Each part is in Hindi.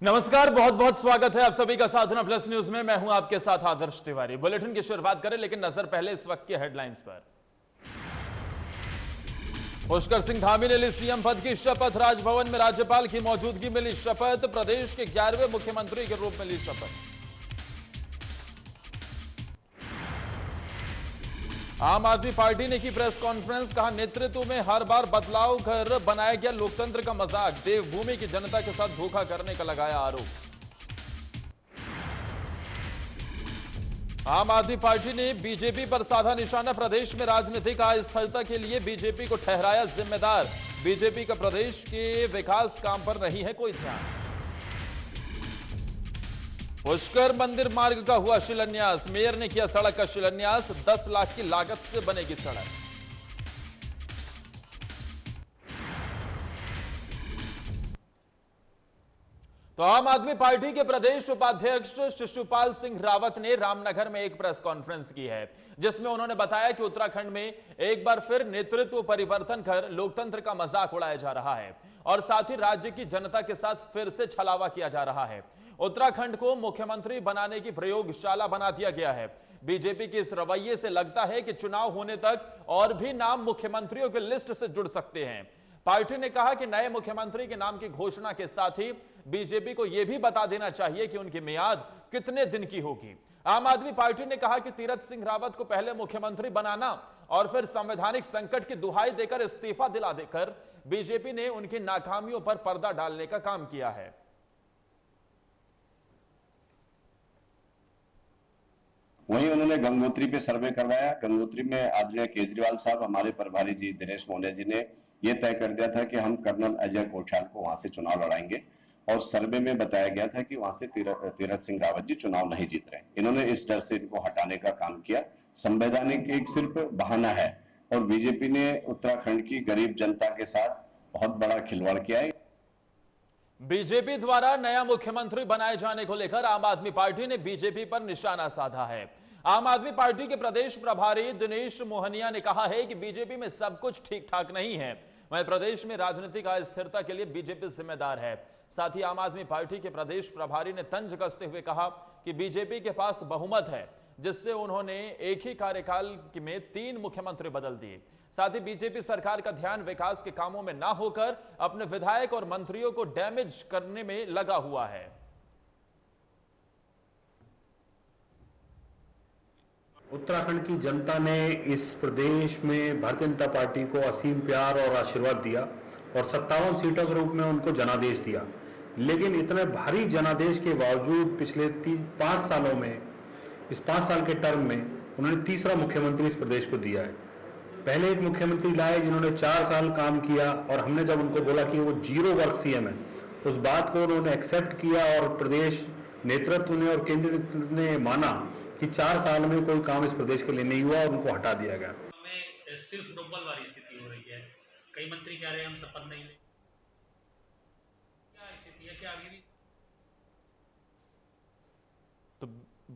नमस्कार, बहुत बहुत स्वागत है आप सभी का साधना प्लस न्यूज में। मैं हूं आपके साथ आदर्श तिवारी। बुलेटिन की शुरुआत करें, लेकिन नजर पहले इस वक्त के हेडलाइंस पर। पुष्कर सिंह धामी ने ली सीएम पद की शपथ। राजभवन में राज्यपाल की मौजूदगी में ली शपथ। प्रदेश के 11वें मुख्यमंत्री के रूप में ली शपथ। आम आदमी पार्टी ने की प्रेस कॉन्फ्रेंस, कहा नेतृत्व में हर बार बदलाव कर बनाया गया लोकतंत्र का मजाक। देवभूमि की जनता के साथ धोखा करने का लगाया आरोप। आम आदमी पार्टी ने बीजेपी पर साधा निशाना। प्रदेश में राजनीतिक अस्थिरता के लिए बीजेपी को ठहराया जिम्मेदार। बीजेपी का प्रदेश के विकास काम पर नहीं है कोई ध्यान। पुष्कर मंदिर मार्ग का हुआ शिलान्यास। मेयर ने किया सड़क का शिलान्यास। 10 लाख की लागत से बनेगी सड़क। तो आम आदमी पार्टी के प्रदेश उपाध्यक्ष शिशुपाल सिंह रावत ने रामनगर में एक प्रेस कॉन्फ्रेंस की है, जिसमें उन्होंने बताया कि उत्तराखंड में एक बार फिर नेतृत्व परिवर्तन कर लोकतंत्र का मजाक उड़ाया जा रहा है और साथ ही राज्य की जनता के साथ फिर से छलावा किया जा रहा है। उत्तराखंड को मुख्यमंत्री बनाने की प्रयोगशाला बना दिया गया है। बीजेपी के इस रवैये से लगता है कि चुनाव होने तक और भी नाम मुख्यमंत्रियों की लिस्ट से जुड़ सकते हैं। पार्टी ने कहा कि नए मुख्यमंत्री के नाम की घोषणा के साथ ही बीजेपी को यह भी बता देना चाहिए कि उनकी मियाद कितने दिन की होगी। आम आदमी पार्टी ने कहा कि तीरथ सिंह रावत को पहले मुख्यमंत्री बनाना और फिर संवैधानिक संकट की दुहाई देकर इस्तीफा दिला देकर बीजेपी ने उनकी नाकामियों पर पर्दा डालने का काम किया है। वहीं उन्होंने गंगोत्री पे सर्वे करवाया। गंगोत्री में आदरणीय केजरीवाल साहब, हमारे प्रभारी जी दिनेश मोहने जी ने यह तय कर दिया था कि हम कर्नल अजय कोठाल को वहां से चुनाव लड़ाएंगे और सर्वे में बताया गया था कि वहां से तीरथ सिंह रावत जी चुनाव नहीं जीत रहे। इन्होंने इस डर से इनको हटाने का काम किया। संवैधानिक एक सिर्फ बहाना है और बीजेपी ने उत्तराखंड की गरीब जनता के साथ बहुत बड़ा खिलवाड़ किया है। बीजेपी द्वारा नया मुख्यमंत्री बनाए जाने को लेकर आम आदमी पार्टी ने बीजेपी पर निशाना साधा है। आम आदमी पार्टी के प्रदेश प्रभारी दिनेश मोहनिया ने कहा है कि बीजेपी में सब कुछ ठीक ठाक नहीं है, वहीं प्रदेश में राजनीतिक अस्थिरता के लिए बीजेपी जिम्मेदार है। साथ ही आम आदमी पार्टी के प्रदेश प्रभारी ने तंज कसते हुए कहा कि बीजेपी के पास बहुमत है, जिससे उन्होंने एक ही कार्यकाल में 3 मुख्यमंत्री बदल दिए। साथ ही बीजेपी सरकार का ध्यान विकास के कामों में ना होकर अपने विधायक और मंत्रियों को डैमेज करने में लगा हुआ है। उत्तराखंड की जनता ने इस प्रदेश में भारतीय जनता पार्टी को असीम प्यार और आशीर्वाद दिया और 57 सीटों के रूप में उनको जनादेश दिया। लेकिन इतने भारी जनादेश के बावजूद पिछले 5 सालों में, इस 5 साल के टर्म में उन्होंने तीसरा मुख्यमंत्री इस प्रदेश को दिया है। पहले एक मुख्यमंत्री लाए जिन्होंने 4 साल काम किया और हमने जब उनको बोला कि वो 0 वर्क सीएम है, उस बात को उन्होंने एक्सेप्ट किया और प्रदेश नेतृत्व ने और केंद्र नेतृत्व ने माना कि 4 साल में कोई काम इस प्रदेश के लिए नहीं हुआ और उनको हटा दिया गया। हमें सिर्फ डोबल वाली स्थिति हो रही है। कई मंत्री कह रहे हैं हम शपथ नहीं लें। क्या स्थिति है, क्या आगे भी? तो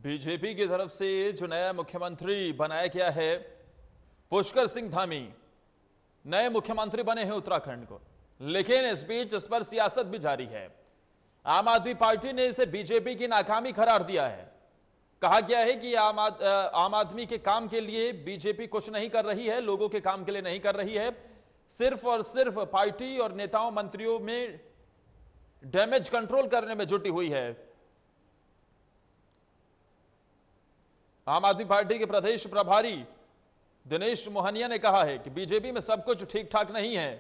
बीजेपी की तरफ से जो नया मुख्यमंत्री बनाया गया है, पुष्कर सिंह धामी नए मुख्यमंत्री बने हैं उत्तराखंड को, लेकिन इस बीच इस पर सियासत भी जारी है। आम आदमी पार्टी ने इसे बीजेपी की नाकामी करार दिया है। कहा गया है कि आम आदमी के काम के लिए बीजेपी कुछ नहीं कर रही है, लोगों के काम के लिए नहीं कर रही है, सिर्फ और सिर्फ पार्टी और नेताओं मंत्रियों में डैमेज कंट्रोल करने में जुटी हुई है। आम आदमी पार्टी के प्रदेश प्रभारी दिनेश मोहनिया ने कहा है कि बीजेपी में सब कुछ ठीक ठाक नहीं है।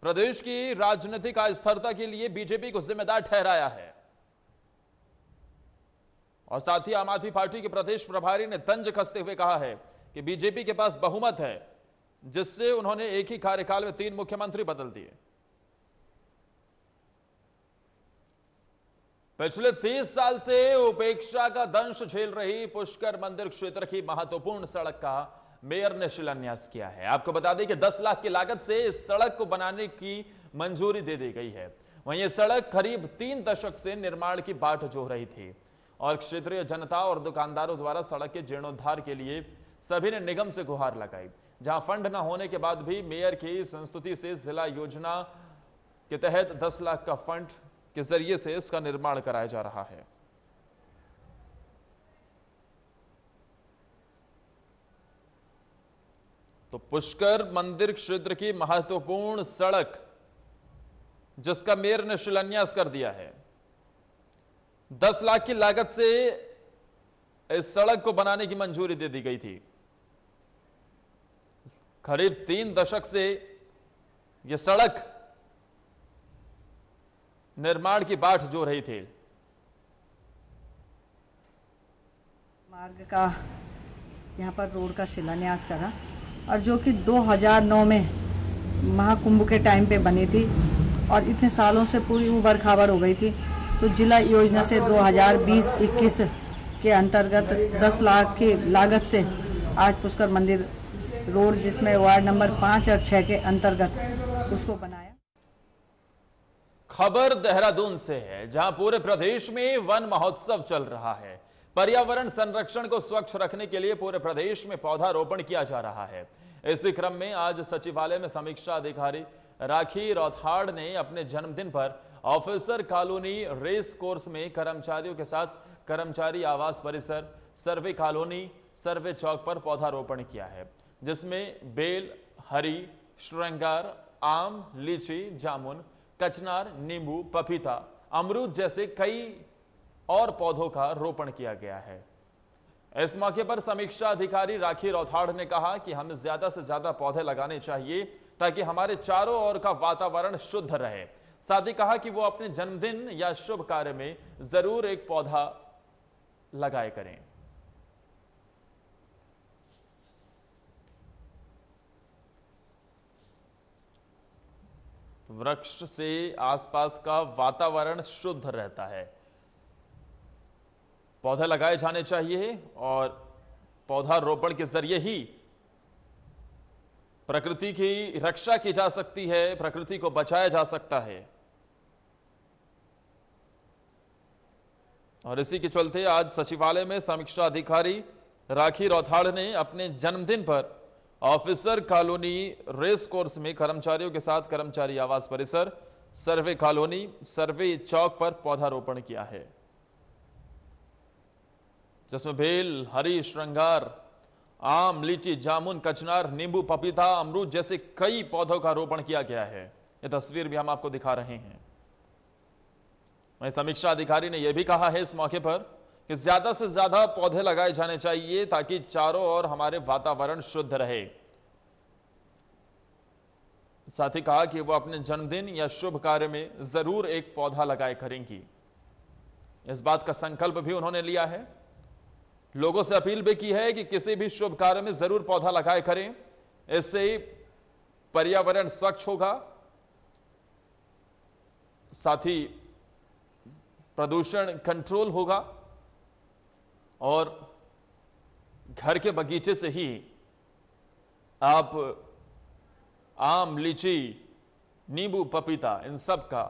प्रदेश की राजनीतिक अस्थिरता के लिए बीजेपी को जिम्मेदार ठहराया है। और साथ ही आम आदमी पार्टी के प्रदेश प्रभारी ने तंज कसते हुए कहा है कि बीजेपी के पास बहुमत है, जिससे उन्होंने एक ही कार्यकाल में 3 मुख्यमंत्री बदल दिए। पिछले 30 साल से उपेक्षा का दंश झेल रही पुष्कर मंदिर क्षेत्र की महत्वपूर्ण सड़क का मेयर ने शिलान्यास किया है। आपको बता दें कि 10 लाख की लागत से इस सड़क को बनाने की मंजूरी दे दी गई है। वहीं यह सड़क करीब 3 दशक से निर्माण की बाट जोह रही थी और क्षेत्रीय जनता और दुकानदारों द्वारा सड़क के जीर्णोद्धार के लिए सभी ने निगम से गुहार लगाई। जहां फंड न होने के बाद भी मेयर की संस्तुति से जिला योजना के तहत 10 लाख का फंड के जरिए से इसका निर्माण कराया जा रहा है। तो पुष्कर मंदिर क्षेत्र की महत्वपूर्ण सड़क जिसका मेयर ने शिलान्यास कर दिया है, 10 लाख की लागत से इस सड़क को बनाने की मंजूरी दे दी गई थी। करीब 3 दशक से यह सड़क निर्माण की बाट जो रही थी। मार्ग का यहाँ पर रोड का शिलान्यास करा, और जो कि 2009 में महाकुंभ के टाइम पे बनी थी और इतने सालों से पूरी उबड़ खाबड़ हो गई थी। तो जिला योजना से 2020-21 के अंतर्गत 10 लाख की लागत से आज पुष्कर मंदिर रोड, जिसमें वार्ड नंबर 5 और 6 के अंतर्गत उसको बनाया। खबर देहरादून से है, जहां पूरे प्रदेश में वन महोत्सव चल रहा है। पर्यावरण संरक्षण को स्वच्छ रखने के लिए पूरे प्रदेश में पौधारोपण किया जा रहा है। इसी क्रम में आज सचिवालय में समीक्षा अधिकारी राखी रौथाड़ ने अपने जन्मदिन पर ऑफिसर कॉलोनी रेस कोर्स में कर्मचारियों के साथ कर्मचारी आवास परिसर, सर्वे कॉलोनी, सर्वे चौक पर पौधारोपण किया है, जिसमें बेल, हरी, श्रृंगार, आम, लीची, जामुन, कचनार, नींबू, पपीता, अमरूद जैसे कई और पौधों का रोपण किया गया है। इस मौके पर समीक्षा अधिकारी राखी रौथाड़ ने कहा कि हमें ज्यादा से ज्यादा पौधे लगाने चाहिए ताकि हमारे चारों ओर का वातावरण शुद्ध रहे। साथ ही कहा कि वो अपने जन्मदिन या शुभ कार्य में जरूर एक पौधा लगाए करें। वृक्ष से आसपास का वातावरण शुद्ध रहता है। पौधे लगाए जाने चाहिए और पौधारोपण के जरिए ही प्रकृति की रक्षा की जा सकती है, प्रकृति को बचाया जा सकता है। और इसी के चलते आज सचिवालय में समीक्षा अधिकारी राखी रौथाड़ ने अपने जन्मदिन पर ऑफिसर कॉलोनी रेस कोर्स में कर्मचारियों के साथ कर्मचारी आवास परिसर, सर्वे कॉलोनी, सर्वे चौक पर पौधारोपण किया है, जिसमें बेल, हरी, श्रृंगार, आम, लीची, जामुन, कचनार, नींबू, पपीता, अमरूद जैसे कई पौधों का रोपण किया गया है। यह तस्वीर भी हम आपको दिखा रहे हैं। वहीं समीक्षा अधिकारी ने यह भी कहा है इस मौके पर कि ज्यादा से ज्यादा पौधे लगाए जाने चाहिए ताकि चारों ओर हमारे वातावरण शुद्ध रहे। साथ ही कहा कि वो अपने जन्मदिन या शुभ कार्य में जरूर एक पौधा लगाए करेंगी। इस बात का संकल्प भी उन्होंने लिया है। लोगों से अपील भी की है कि किसी भी शुभ कार्य में जरूर पौधा लगाए करें। इससे पर्यावरण स्वच्छ होगा, साथ ही प्रदूषण कंट्रोल होगा और घर के बगीचे से ही आप आम, लीची, नींबू, पपीता इन सब का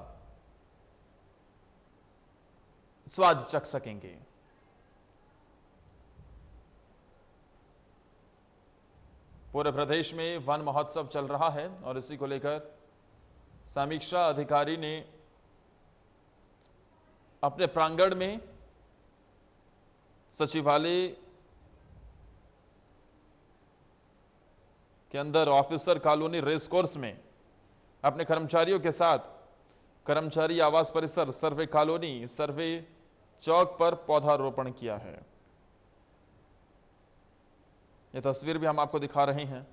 स्वाद चख सकेंगे। पूरे प्रदेश में वन महोत्सव चल रहा है और इसी को लेकर समीक्षा अधिकारी ने अपने प्रांगण में सचिवालय के अंदर ऑफिसर कॉलोनी रेस कोर्स में अपने कर्मचारियों के साथ कर्मचारी आवास परिसर, सर्वे कॉलोनी, सर्वे चौक पर पौधारोपण किया है। यह तस्वीर भी हम आपको दिखा रहे हैं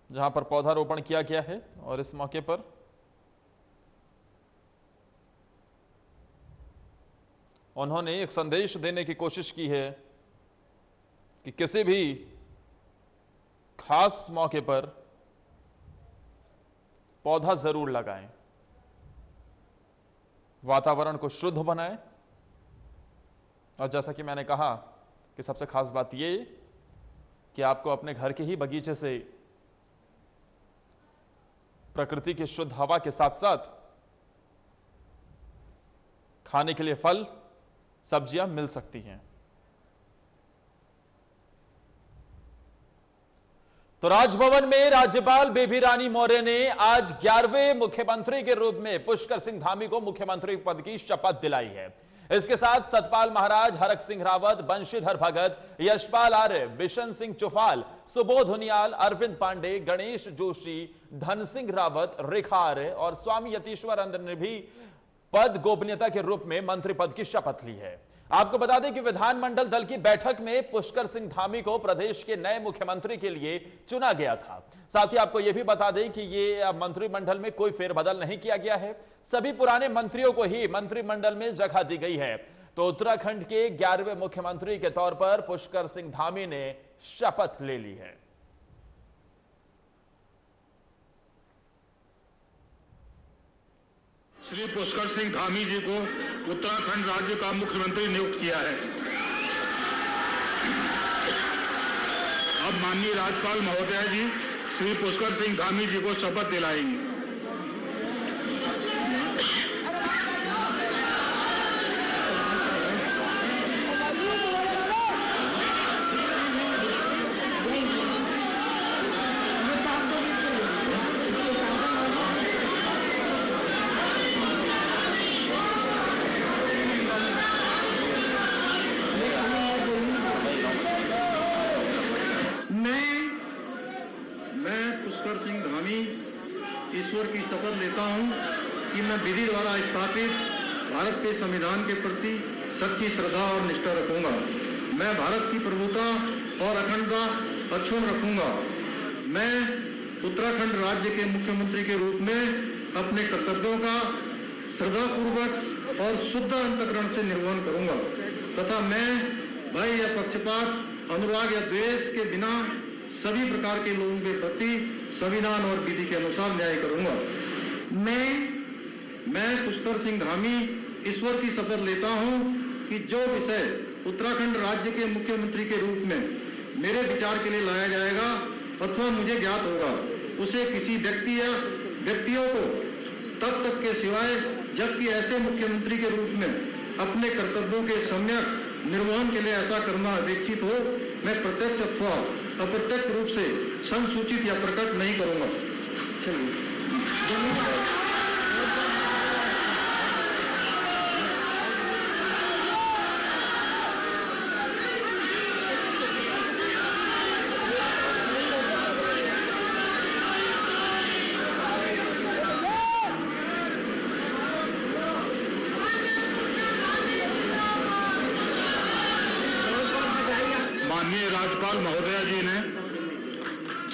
जहां पर पौधारोपण किया गया है। और इस मौके पर उन्होंने एक संदेश देने की कोशिश की है कि किसी भी खास मौके पर पौधा जरूर लगाएं, वातावरण को शुद्ध बनाएं। और जैसा कि मैंने कहा कि सबसे खास बात यह कि आपको अपने घर के ही बगीचे से प्रकृति की शुद्ध हवा के साथ साथ खाने के लिए फल, सब्जियां मिल सकती हैं। तो राजभवन में राज्यपाल बेबी रानी मौर्य ने आज 11वें मुख्यमंत्री के रूप में पुष्कर सिंह धामी को मुख्यमंत्री पद की शपथ दिलाई है। इसके साथ सतपाल महाराज, हरक सिंह रावत, बंशीधर भगत, यशपाल आर्य, बिशन सिंह चुफाल, सुबोध उनियाल, अरविंद पांडे, गणेश जोशी, धन सिंह रावत, रेखा आर्य और स्वामी यतीश्वर आनंद ने भी पद गोपनीयता के रूप में मंत्री पद की शपथ ली है। आपको बता दें कि विधानमंडल दल की बैठक में पुष्कर सिंह धामी को प्रदेश के नए मुख्यमंत्री के लिए चुना गया था। साथ ही आपको यह भी बता दें कि ये मंत्रिमंडल में कोई फेरबदल नहीं किया गया है, सभी पुराने मंत्रियों को ही मंत्रिमंडल में जगह दी गई है। तो उत्तराखंड के 11वें मुख्यमंत्री के तौर पर पुष्कर सिंह धामी ने शपथ ले ली है। श्री पुष्कर सिंह धामी जी को उत्तराखंड राज्य का मुख्यमंत्री नियुक्त किया है। अब माननीय राज्यपाल महोदय जी श्री पुष्कर सिंह धामी जी को शपथ दिलाएंगे। मैं पुष्कर सिंह धामी ईश्वर की शपथ लेता हूं कि मैं विधि द्वारा स्थापित भारत के संविधान के प्रति सच्ची श्रद्धा और निष्ठा रखूंगा। मैं भारत की प्रभुता और अखंडता अक्षुण्ण रखूंगा। मैं उत्तराखंड राज्य के मुख्यमंत्री के रूप में अपने कर्तव्यों का श्रद्धापूर्वक और शुद्ध अंतःकरण से निर्वहन करूंगा तथा मैं भय या पक्षपात, अनुराग या द्वेष के बिना सभी प्रकार के लोगों के प्रति संविधान और विधि के अनुसार न्याय करूंगा। मैं पुष्कर सिंह धामी ईश्वर की शपथ लेता हूं कि जो विषय उत्तराखंड राज्य के मुख्यमंत्री के रूप में मेरे विचार के लिए लाया जाएगा अथवा मुझे ज्ञात होगा उसे किसी व्यक्ति या व्यक्तियों को तब तक के सिवाय जबकि ऐसे मुख्यमंत्री के रूप में अपने कर्तव्यों के सम्यक निर्वहन के लिए ऐसा करना अपेक्षित हो मैं प्रत्यक्ष अथवा अप्रत्यक्ष रूप से संसूचित या प्रकट नहीं करूंगा। माननीय राज्यपाल महोदया जी ने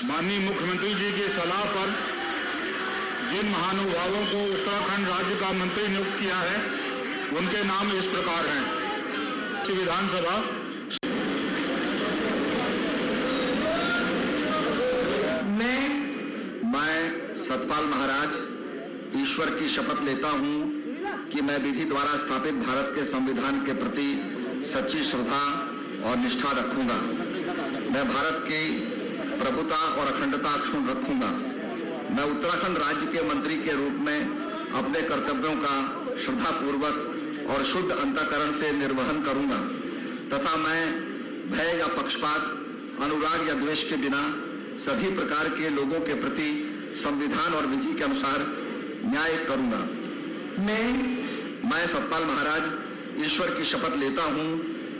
माननीय मुख्यमंत्री जी की सलाह पर जिन महानुभावों को उत्तराखंड राज्य का मंत्री नियुक्त किया है उनके नाम इस प्रकार हैं। विधानसभा मैं सतपाल महाराज ईश्वर की शपथ लेता हूं कि मैं विधि द्वारा स्थापित भारत के संविधान के प्रति सच्ची श्रद्धा और निष्ठा रखूंगा। मैं भारत की प्रभुता और अखंडता अक्षुण्ण रखूंगा। मैं उत्तराखंड राज्य के मंत्री के रूप में अपने कर्तव्यों का श्रद्धापूर्वक और शुद्ध अंतःकरण से निर्वहन करूंगा तथा मैं भय या पक्षपात, अनुराग या द्वेष के बिना सभी प्रकार के लोगों के प्रति संविधान और विधि के अनुसार न्याय करूंगा। मैं सतपाल महाराज ईश्वर की शपथ लेता हूं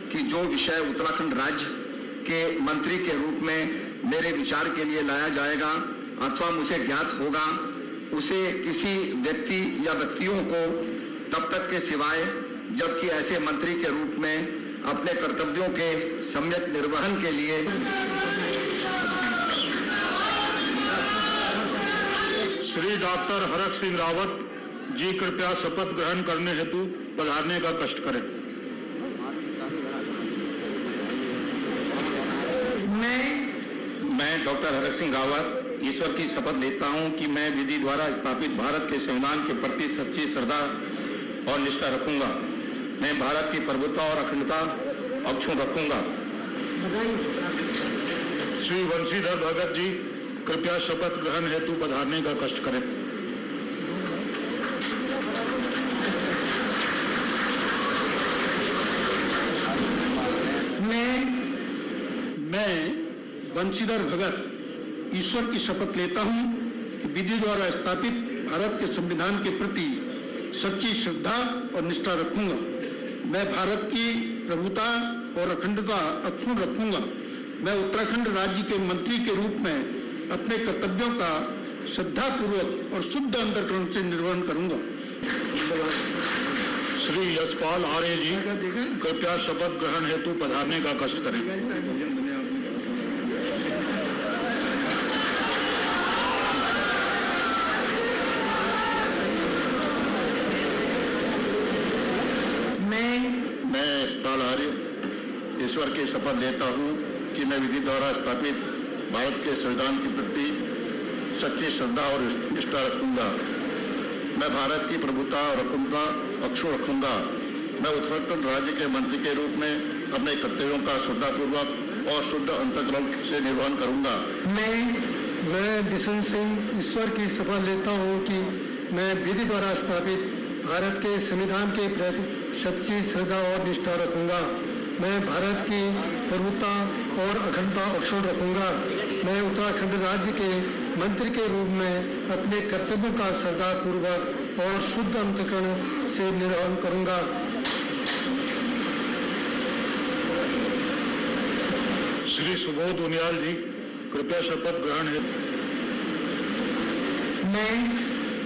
कि जो विषय उत्तराखंड राज्य के मंत्री के रूप में मेरे विचार के लिए लाया जाएगा अथवा मुझे ज्ञात होगा उसे किसी व्यक्ति या व्यक्तियों को तब तक के सिवाय जबकि ऐसे मंत्री के रूप में अपने कर्तव्यों के सम्यक निर्वहन के लिए श्री डॉक्टर हरक सिंह रावत जी कृपया शपथ ग्रहण करने हेतु पधारने का कष्ट करें। मैं डॉक्टर हरक सिंह रावत ईश्वर की शपथ लेता हूं कि मैं विधि द्वारा स्थापित भारत के संविधान के प्रति सच्ची श्रद्धा और निष्ठा रखूंगा। मैं भारत की प्रभुता और अखंडता अक्षुण्ण रखूंगा। श्री बंशीधर भगत जी कृपया शपथ ग्रहण हेतु पधारने का कष्ट करें। मैं बंशीधर भगत ईश्वर की शपथ लेता हूं कि विधि द्वारा स्थापित भारत के संविधान के प्रति सच्ची श्रद्धा और निष्ठा रखूंगा। मैं भारत की प्रभुता और अखंडता अक्षुण्ण रखूंगा। मैं उत्तराखंड राज्य के मंत्री के रूप में अपने कर्तव्यों का श्रद्धापूर्वक और शुद्ध अंतःकरण से निर्वहन करूंगा। श्री यशपाल आर्य जी कृपया शपथ ग्रहण हेतु पधारने का कष्ट करें। मैं यशपाल आर्य ईश्वर की शपथ लेता हूं कि मैं विधि द्वारा स्थापित भारत के संविधान के प्रति सच्ची श्रद्धा और निष्ठा रखूंगा। मैं भारत की प्रभुता और अखंडता अक्षुण्ण रखूंगा। मैं उत्तराखंड राज्य के मंत्री के रूप में अपने कर्तव्यों का श्रद्धापूर्वक और शुद्ध अंतःकरण से निर्वहन करूंगा। मैं बिशन सिंह ईश्वर की शपथ लेता हूं कि मैं विधि द्वारा स्थापित भारत के संविधान के प्रति सच्ची श्रद्धा और निष्ठा रखूंगा। मैं भारत की प्रभुता और अखंडता अक्षुण्ण रखूंगा। मैं उत्तराखंड राज्य के मंत्री के रूप में अपने कर्तव्यों का श्रद्धापूर्वक और शुद्ध अंतःकरण से निर्वहन करूंगा। श्री सुबोध उनियाल जी कृपया शपथ ग्रहण हेतु।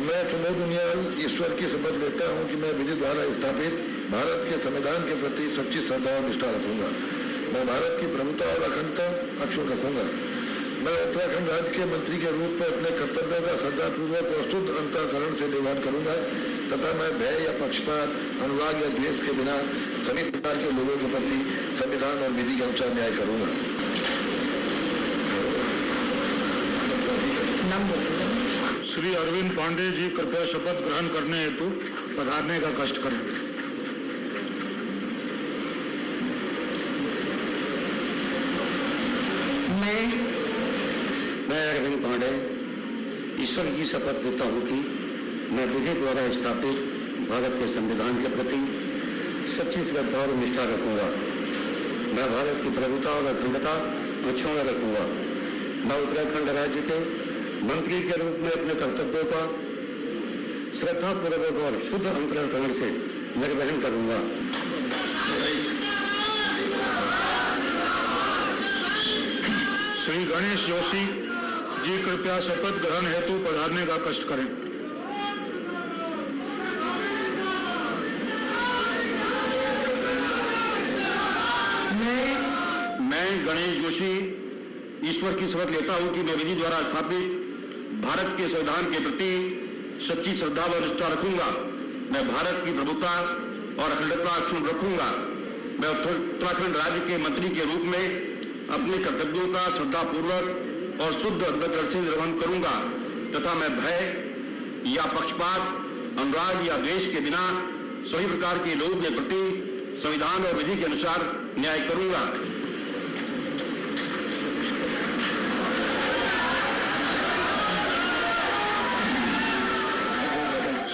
मैं सुबोध उनियाल ईश्वर की शपथ लेता हूं कि मैं विधि द्वारा स्थापित भारत के संविधान के प्रति सच्ची श्रद्धा और निष्ठा रखूंगा। मैं भारत की प्रभुता और अखंडता अक्षुण्ण रखूंगा। मैं उत्तराखंड राज्य के मंत्री के रूप में अपने कर्तव्यों का श्रद्धापूर्वक और शुद्ध अंतःकरण से निर्वहन करूंगा तथा मैं भय या पक्षपात, अनुराग या द्वेष के बिना सभी प्रकार के लोगों के प्रति संविधान और विधि के अनुसार न्याय करूंगा। श्री अरविंद पांडे जी कृपया शपथ ग्रहण करने हेतु पधारने का कष्ट करें। मैं अरविंद पांडे ईश्वर की शपथ लेता हूं कि मैं विधि द्वारा स्थापित भारत के संविधान के प्रति सच्ची श्रद्धा और निष्ठा रखूंगा। मैं भारत की प्रभुता और अखंडता अक्षुण्ण रखूंगा। मैं उत्तराखंड राज्य के मंत्री के रूप में अपने कर्तव्यों का श्रद्धापूर्वक और शुद्ध अंतःकरण से निर्वहन करूंगा। श्री गणेश जोशी जी कृपया शपथ ग्रहण हेतु पधारने का कष्ट करें। मैं गणेश जोशी ईश्वर की शपथ लेता हूं कि मैं विधि द्वारा स्थापित भारत के संविधान के प्रति सच्ची श्रद्धा व निष्ठा रखूंगा। मैं भारत की प्रभुता और अखंडता अक्षुण्ण रखूंगा। मैं उत्तराखंड राज्य के मंत्री के रूप में अपने कर्तव्यों का श्रद्धापूर्वक और शुद्ध अंतःकरण से निर्वहन करूंगा तथा मैं भय या पक्षपात, अनुराग या द्वेष के बिना सभी प्रकार के लोगों के प्रति संविधान और विधि के अनुसार न्याय करूंगा।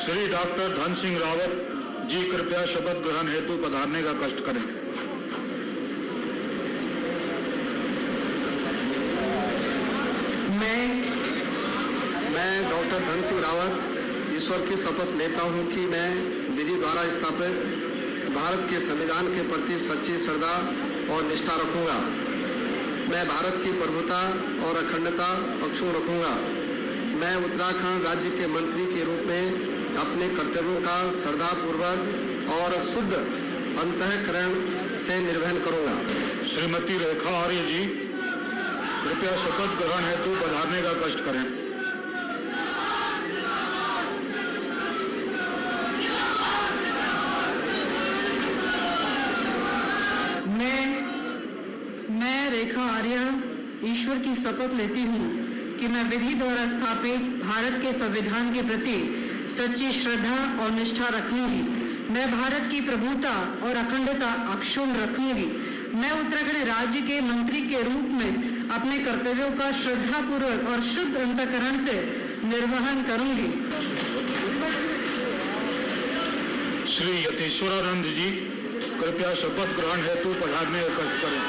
श्री डॉक्टर धन सिंह रावत जी कृपया शपथ ग्रहण हेतु पधारने का कष्ट करें। मैं डॉक्टर धन सिंह रावत ईश्वर की शपथ लेता हूं कि मैं विधि द्वारा स्थापित भारत के संविधान के प्रति सच्ची श्रद्धा और निष्ठा रखूंगा। मैं भारत की प्रभुता और अखंडता अक्षुण्ण रखूंगा। मैं उत्तराखंड राज्य के मंत्री के रूप में अपने कर्तव्यों का श्रद्धापूर्वक और शुद्ध अंतःकरण से निर्वहन करूंगा। श्रीमती रेखा आर्य जी कृपया शपथ ग्रहण हेतु पधारने का कष्ट करें। मैं रेखा आर्य ईश्वर की शपथ लेती हूँ कि मैं विधि द्वारा स्थापित भारत के संविधान के प्रति सच्ची श्रद्धा और निष्ठा रखूंगी। मैं भारत की प्रभुता और अखंडता अक्षुण्ण रखूंगी। मैं उत्तराखंड राज्य के मंत्री के रूप में अपने कर्तव्यों का श्रद्धापूर्वक और शुद्ध अंतःकरण से निर्वहन करूंगी। श्री यतीश्वरानंद जी कृपया शपथ ग्रहण हेतु पधारने का कष्ट करें।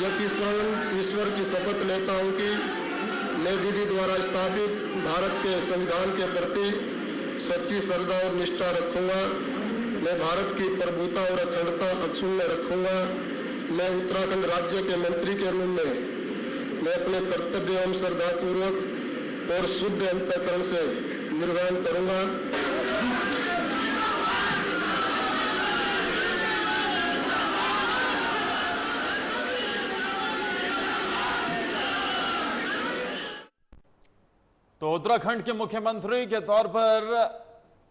ईश्वर की शपथ लेता हूं कि मैं विधि द्वारा स्थापित भारत के संविधान के प्रति सच्ची श्रद्धा और निष्ठा रखूंगा। मैं भारत की प्रभुता और अखंडता अक्षुण्ण रखूंगा। मैं उत्तराखंड राज्य के मंत्री के रूप में मैं अपने कर्तव्य एवं श्रद्धापूर्वक और शुद्ध अंतःकरण से निर्वहन करूंगा। तो उत्तराखंड के मुख्यमंत्री के तौर पर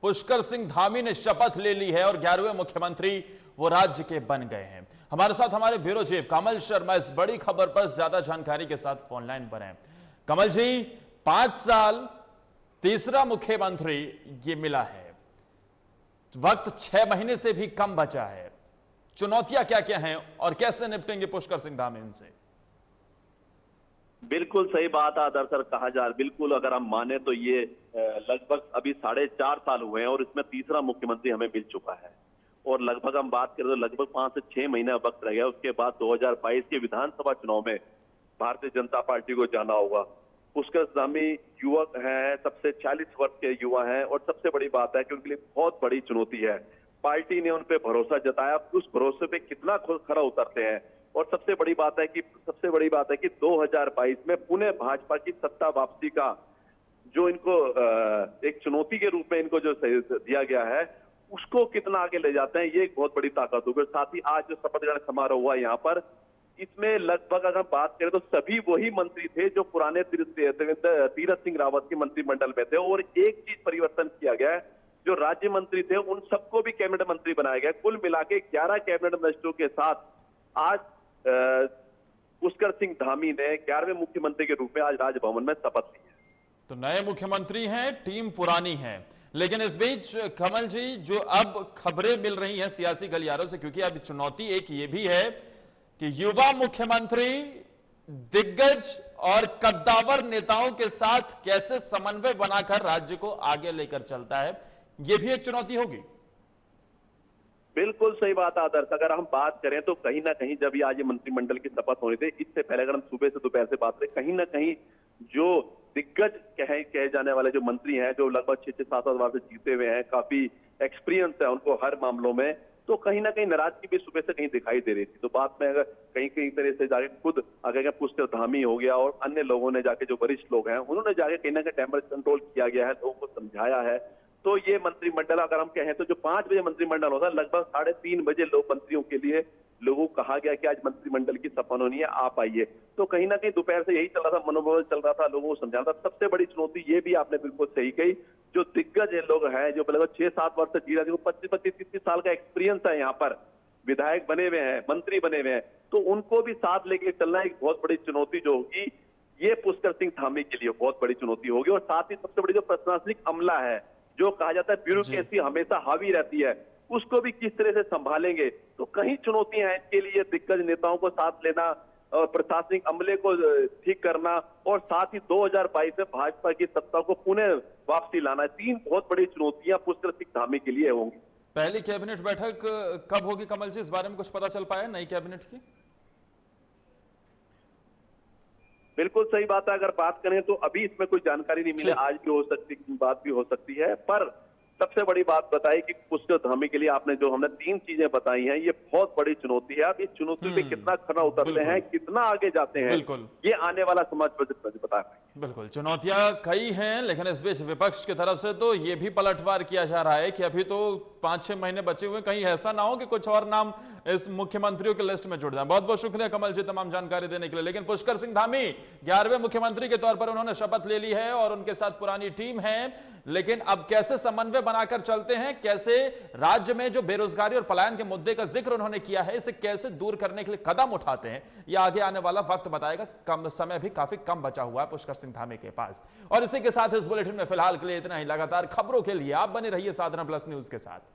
पुष्कर सिंह धामी ने शपथ ले ली है और 11वें मुख्यमंत्री वो राज्य के बन गए हैं। हमारे साथ हमारे ब्यूरो चीफ कमल शर्मा इस बड़ी खबर पर ज्यादा जानकारी के साथ फोन लाइन पर हैं। कमल जी, 5 साल तीसरा मुख्यमंत्री ये मिला है, वक्त 6 महीने से भी कम बचा है। चुनौतियां क्या क्या हैं और कैसे निपटेंगे पुष्कर सिंह धामी इनसे? बिल्कुल सही बात आदर सर कहा जा रहा है। बिल्कुल अगर हम माने तो ये लगभग अभी 4.5 साल हुए हैं और इसमें तीसरा मुख्यमंत्री हमें मिल चुका है। और लगभग हम बात करें तो लगभग 5 से 6 महीने वक्त रह गया। उसके बाद 2022 के विधानसभा चुनाव में भारतीय जनता पार्टी को जाना होगा। पुष्कर धामी युवक हैं, सबसे 40 वर्ष के युवा हैं और सबसे बड़ी बात है कि उनके लिए बहुत बड़ी चुनौती है। पार्टी ने उन पर भरोसा जताया, उस भरोसे पे कितना खरा उतरते हैं। और सबसे बड़ी बात है कि 2022 में पुणे भाजपा की सत्ता वापसी का जो इनको एक चुनौती के रूप में इनको जो दिया गया है उसको कितना आगे ले जाते हैं, ये एक बहुत बड़ी ताकत होगी। साथ ही आज जो शपथ ग्रहण समारोह हुआ यहाँ पर, इसमें लगभग अगर बात करें तो सभी वही मंत्री थे जो पुराने तीरथ सिंह रावत के मंत्रिमंडल में थे। और एक चीज परिवर्तन किया गया है, जो राज्य मंत्री थे उन सबको भी कैबिनेट मंत्री बनाया गया। कुल मिला के 11 कैबिनेट मिनिस्टरों के साथ आज पुष्कर सिंह धामी ने 11वें मुख्यमंत्री के रूप में आज राजभवन में शपथ ली है। तो नए मुख्यमंत्री हैं, टीम पुरानी है, लेकिन इस बीच कमल जी जो अब खबरें मिल रही हैं सियासी गलियारों से, क्योंकि अब चुनौती एक ये भी है कि युवा मुख्यमंत्री दिग्गज और कद्दावर नेताओं के साथ कैसे समन्वय बनाकर राज्य को आगे लेकर चलता है, यह भी एक चुनौती होगी। बिल्कुल सही बात आदर्श। अगर हम बात करें तो कहीं ना कहीं जब ये आज मंत्रिमंडल की शपथ होनी थी, इससे पहले अगर हम सुबह से दोपहर से बात करें, कहीं ना कहीं जो दिग्गज कहे जाने वाले जो मंत्री हैं, जो लगभग 6-7 बार से जीते हुए हैं, काफी एक्सपीरियंस है उनको हर मामलों में, तो कहीं ना कहीं नाराजगी भी सुबह से कहीं दिखाई दे रही थी। तो बात में अगर कहीं तरह से जाके खुद अगर पुष्कर धामी हो गया और अन्य लोगों ने जाके जो वरिष्ठ लोग हैं उन्होंने जाके कहीं ना कहीं टेम्परेचर कंट्रोल किया गया है, लोगों को समझाया है। तो ये मंत्रिमंडल अगर हम कहें तो जो 5 बजे मंत्रिमंडल होता है, लगभग 3:30 बजे लोग मंत्रियों के लिए लोगों को कहा गया कि आज मंत्रिमंडल की शपथ होनी है, आप आइए। तो कहीं ना कहीं दोपहर से यही चल रहा था, मनोबल चल रहा था, लोगों को समझाना था। सबसे बड़ी चुनौती ये भी आपने बिल्कुल सही कही, जो दिग्गज लोग हैं जो लगभग 6-7 वर्ष से जी रहे, 25-30 साल का एक्सपीरियंस है, यहाँ पर विधायक बने हुए हैं, मंत्री बने हुए हैं, तो उनको भी साथ लेके चलना एक बहुत बड़ी चुनौती जो होगी, ये पुष्कर सिंह धामी के लिए बहुत बड़ी चुनौती होगी। और साथ ही सबसे बड़ी जो प्रशासनिक अमला है, जो कहा जाता है ब्यूरोक्रेसी हमेशा हावी रहती है, उसको भी किस तरह से संभालेंगे, तो कहीं चुनौतियां हैं इसके लिए। दिग्गज नेताओं को साथ लेना और प्रशासनिक अमले को ठीक करना और साथ ही 2022 में भाजपा की सत्ता को पुनः वापसी लाना, 3 बहुत बड़ी चुनौतियां पुष्कर सिंह धामी के लिए होंगी। पहली कैबिनेट बैठक कब होगी कमल जी, इस बारे में कुछ पता चल पाया नई कैबिनेट की? बिल्कुल सही बात है। अगर बात करें तो अभी इसमें कोई जानकारी नहीं मिली, आज भी हो सकती, बात भी हो सकती है। पर सबसे बड़ी बात बताई कि पुष्कर धामी के लिए आपने जो हमने 3 चीजें बताई हैं, ये बहुत बड़ी चुनौती है। अब इस चुनौती पे कितना खरा उतरते हैं, कितना आगे जाते हैं, ये आने वाला समाज बता है। बिल्कुल, चुनौतियां कई हैं, लेकिन इस बीच विपक्ष की तरफ से तो ये भी पलटवार किया जा रहा है कि अभी तो 5-6 महीने बचे हुए, कहीं ऐसा ना हो कि कुछ और नाम इस मुख्यमंत्रियों की लिस्ट में जुड़ जाए। बहुत बहुत शुक्रिया कमल जी तमाम जानकारी देने के लिए। लेकिन पुष्कर सिंह धामी 11वें मुख्यमंत्री के तौर पर उन्होंने शपथ ले ली है और उनके साथ पुरानी टीम है, लेकिन अब कैसे समन्वय बनाकर चलते हैं, कैसे राज्य में जो बेरोजगारी और पलायन के मुद्दे का जिक्र उन्होंने किया है, इसे कैसे दूर करने के लिए कदम उठाते हैं, यह आगे आने वाला वक्त बताएगा। कम समय भी काफी कम बचा हुआ है पुष्कर सिंह धामी के पास। और इसी के साथ इस बुलेटिन में फिलहाल के लिए इतना ही। लगातार खबरों के लिए आप बने रहिए साधना प्लस न्यूज के साथ।